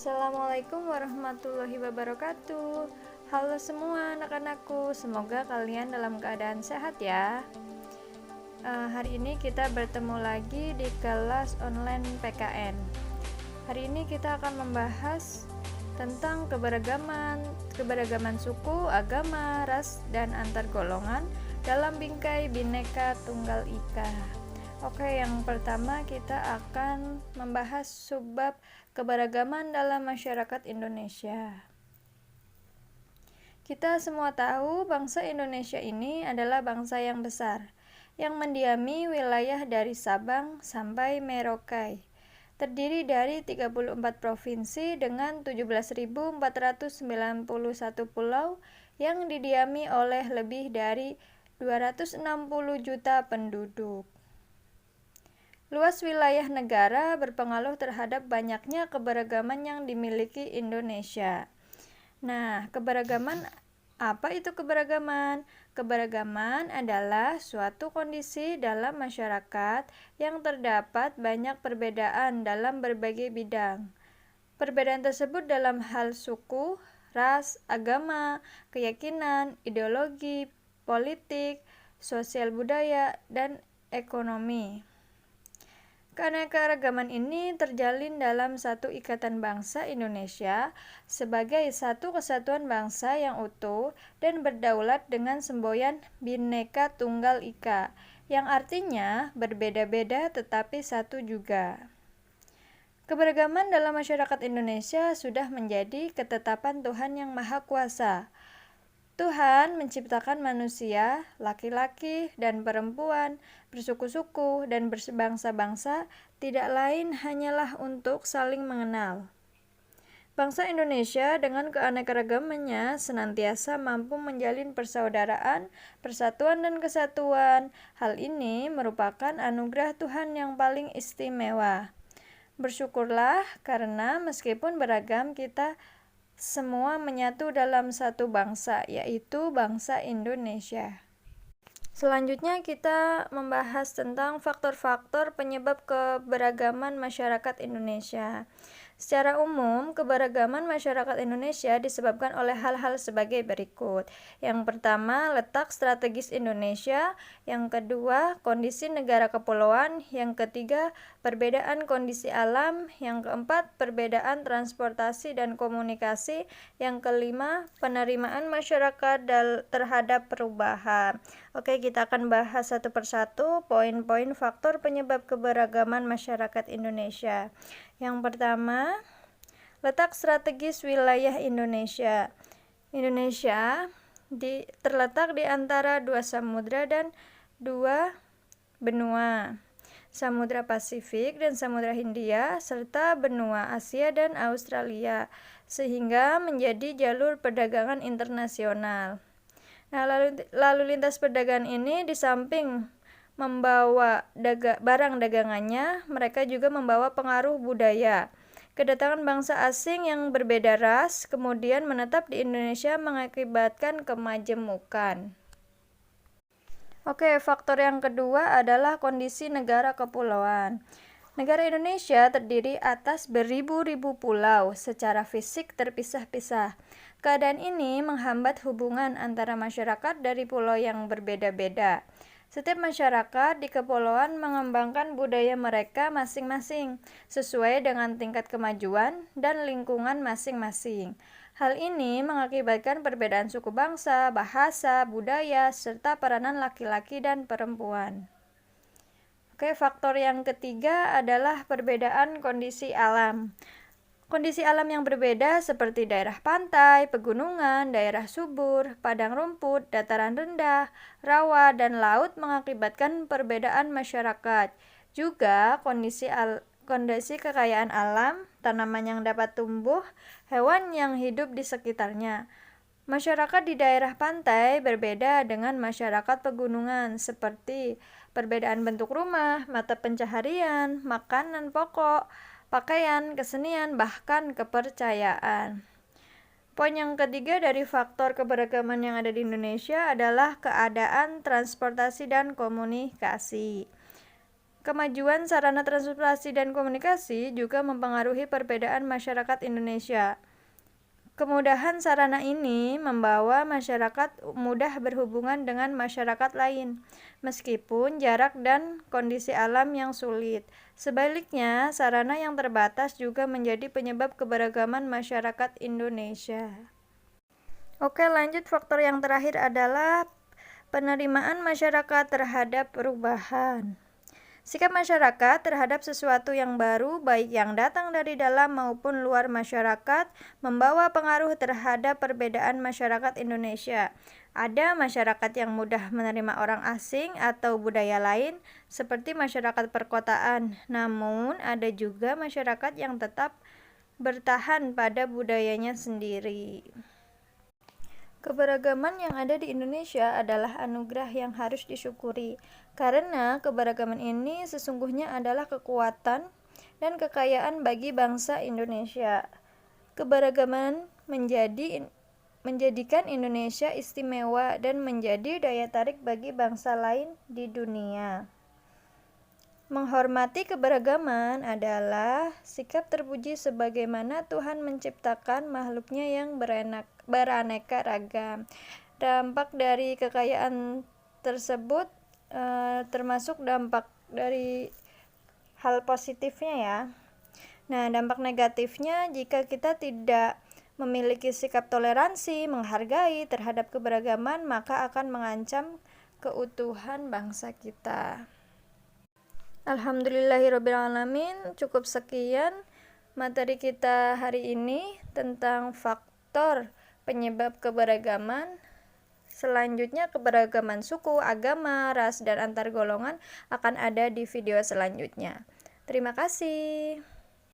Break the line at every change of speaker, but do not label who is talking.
Assalamualaikum warahmatullahi wabarakatuh. Halo semua anak-anakku, semoga kalian dalam keadaan sehat ya. Hari ini kita bertemu lagi di kelas online PKN. Hari ini kita akan membahas tentang keberagaman suku, agama, ras, dan antar golongan dalam bingkai Bhinneka Tunggal Ika. Oke, yang pertama kita akan membahas subbab keberagaman dalam masyarakat Indonesia. Kita semua tahu bangsa Indonesia ini adalah bangsa yang besar, yang mendiami wilayah dari Sabang sampai Merauke. Terdiri dari 34 provinsi dengan 17.491 pulau yang didiami oleh lebih dari 260 juta penduduk. Luas wilayah negara berpengaruh terhadap banyaknya keberagaman yang dimiliki Indonesia. Nah, apa itu keberagaman? Keberagaman adalah suatu kondisi dalam masyarakat yang terdapat banyak perbedaan dalam berbagai bidang. Perbedaan tersebut dalam hal suku, ras, agama, keyakinan, ideologi, politik, sosial budaya, dan ekonomi. Keanekaragaman ini terjalin dalam satu ikatan bangsa Indonesia sebagai satu kesatuan bangsa yang utuh dan berdaulat dengan semboyan Bhinneka Tunggal Ika, yang artinya berbeda-beda tetapi satu juga. Keberagaman dalam masyarakat Indonesia sudah menjadi ketetapan Tuhan Yang Maha Kuasa. Tuhan menciptakan manusia, laki-laki dan perempuan, bersuku-suku dan berbangsa-bangsa, tidak lain hanyalah untuk saling mengenal. Bangsa Indonesia dengan keanekaragamannya senantiasa mampu menjalin persaudaraan, persatuan dan kesatuan. Hal ini merupakan anugerah Tuhan yang paling istimewa. Bersyukurlah karena meskipun beragam, kita semua menyatu dalam satu bangsa, yaitu bangsa Indonesia. Selanjutnya kita membahas tentang faktor-faktor penyebab keberagaman masyarakat Indonesia. Secara umum, keberagaman masyarakat Indonesia disebabkan oleh hal-hal sebagai berikut. Yang pertama, letak strategis Indonesia. Yang kedua, kondisi negara kepulauan. Yang ketiga, perbedaan kondisi alam. Yang keempat, perbedaan transportasi dan komunikasi. Yang kelima, penerimaan masyarakat terhadap perubahan. Oke, kita akan bahas satu persatu poin-poin faktor penyebab keberagaman masyarakat Indonesia. Yang pertama, letak strategis wilayah Indonesia. Indonesia terletak di antara dua samudra dan dua benua, Samudra Pasifik dan Samudra Hindia, serta benua Asia dan Australia, sehingga menjadi jalur perdagangan internasional. Nah, lalu lintas perdagangan ini di samping membawa barang dagangannya, mereka juga membawa pengaruh budaya. Kedatangan bangsa asing yang berbeda ras kemudian menetap di Indonesia mengakibatkan kemajemukan. Oke, faktor yang kedua adalah kondisi negara kepulauan. Negara Indonesia terdiri atas beribu-ribu pulau secara fisik terpisah-pisah. Keadaan ini menghambat hubungan antara masyarakat dari pulau yang berbeda-beda. Setiap masyarakat di kepulauan mengembangkan budaya mereka masing-masing sesuai dengan tingkat kemajuan dan lingkungan masing-masing. Hal ini mengakibatkan perbedaan suku bangsa, bahasa, budaya, serta peranan laki-laki dan perempuan. Oke, faktor yang ketiga adalah perbedaan kondisi alam. Kondisi alam yang berbeda seperti daerah pantai, pegunungan, daerah subur, padang rumput, dataran rendah, rawa, dan laut mengakibatkan perbedaan masyarakat. Juga kondisi kekayaan alam, tanaman yang dapat tumbuh, hewan yang hidup di sekitarnya. Masyarakat di daerah pantai berbeda dengan masyarakat pegunungan, seperti perbedaan bentuk rumah, mata pencaharian, makanan pokok, pakaian, kesenian, bahkan kepercayaan. Poin yang ketiga dari faktor keberagaman yang ada di Indonesia adalah keadaan transportasi dan komunikasi. Kemajuan sarana transportasi dan komunikasi juga mempengaruhi perbedaan masyarakat Indonesia. Kemudahan sarana ini membawa masyarakat mudah berhubungan dengan masyarakat lain, meskipun jarak dan kondisi alam yang sulit. Sebaliknya, sarana yang terbatas juga menjadi penyebab keberagaman masyarakat Indonesia. Oke, lanjut. Faktor yang terakhir adalah penerimaan masyarakat terhadap perubahan. Sikap masyarakat terhadap sesuatu yang baru, baik yang datang dari dalam maupun luar masyarakat, membawa pengaruh terhadap perbedaan masyarakat Indonesia. Ada masyarakat yang mudah menerima orang asing atau budaya lain, seperti masyarakat perkotaan. Namun, ada juga masyarakat yang tetap bertahan pada budayanya sendiri. Keberagaman yang ada di Indonesia adalah anugerah yang harus disyukuri, karena keberagaman ini sesungguhnya adalah kekuatan dan kekayaan bagi bangsa Indonesia. Keberagaman menjadikan Indonesia istimewa dan menjadi daya tarik bagi bangsa lain di dunia. Menghormati keberagaman adalah sikap terpuji sebagaimana Tuhan menciptakan makhluknya yang beraneka ragam. Dampak dari kekayaan tersebut termasuk dampak dari hal positifnya ya. Nah, dampak negatifnya jika kita tidak memiliki sikap toleransi, menghargai terhadap keberagaman, maka akan mengancam keutuhan bangsa kita. Alhamdulillahirrabbilalamin. Cukup sekian materi kita hari ini tentang faktor penyebab keberagaman. Selanjutnya keberagaman suku, agama, ras, dan antar golongan akan ada di video selanjutnya. Terima kasih.